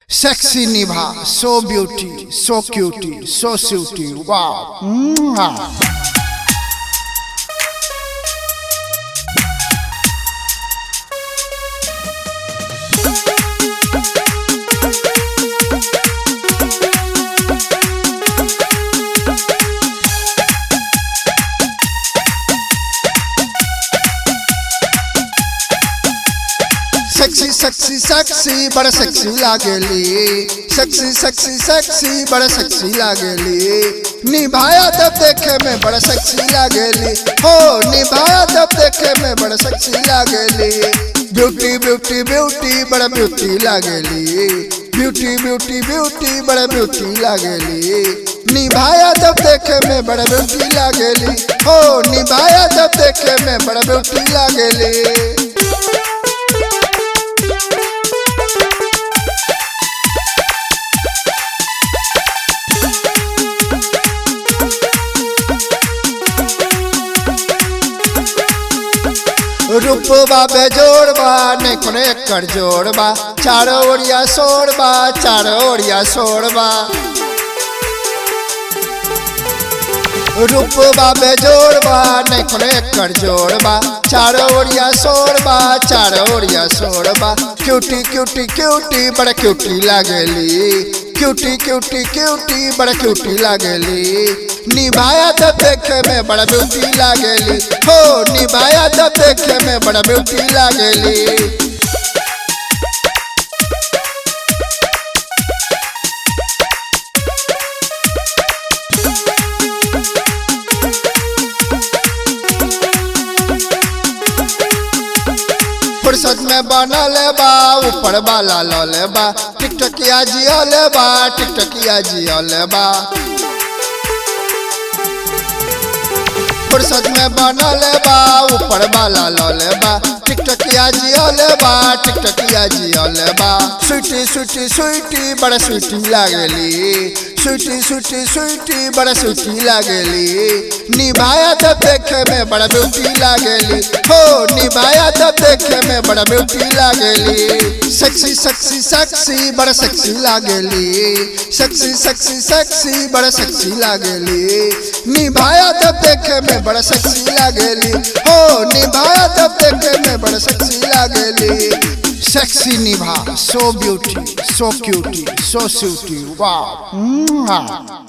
Sexy Niva, so beauty, so cutie, so sweetie, wow. Sexy, sexy, sexy, बड़ा sexy लागेली। Sexy, sexy, sexy, बड़ा sexy लागेली। निभाया तब देखे में बड़ा sexy लागेली। हो निभाया तब देखे में बड़ा sexy लागेली। Beauty, beauty, beauty, बड़ा beauty लागेली। Beauty, beauty, beauty, बड़ा beauty लागेली। निभाया तब देखे में बड़ा beauty लागेली। हो निभाया तब देखे में बड़ा beauty लागेली। रूपबा बेजोड़बा नहीं कोने कर जोड़बा चारों ओरिया सोड़बा चारों ओरिया सोड़बा रूपबा बेजोड़बा नहीं कोने कर जोड़बा चारों ओरिया सोड़बा चारों ओरिया सोड़बा क्यूटी क्यूटी क्यूटी बड़ा क्यूटी लागेली क्यूटी क्यूटी क्यूटी बड़ा क्यूटी लागेली निभाया तब देखे में बड़ा ब्यूटी लागेली हो निभाया तब देखे में बड़ा ब्यूटी लागेली। फुर्सत में बनल बा ऊपर वाला लले बा टिकटकिया जियल बा टिकटकिया जियल बा फुर्सत में बनल बा ऊपर वाला लले बा टिकटकिया जियल बा टिकटकिया जियल बा स्वीटी स्वीटी स्वीटी बड़ा स्वीटी लागेली स्वीटी स्वीटी स्वीटी बड़ा स्वीटी लागेली निभाया तब देखे में बड़ा ब्यूटी लागेली हो निभाया तब देखे में बड़ा ब्यूटी लागेली। सेक्सी सेक्सी सेक्सी बड़ा सेक्सी लागेली सेक्सी सेक्सी सेक्सी बड़ा सेक्सी लागेली निभाया तब देखे में बड़ा सेक्सी लागेली हो निभाया तब देखे में बड़ा सेक्सी लागेली। Sexy Niva, so beauty, so cutie, so sweetie, wow.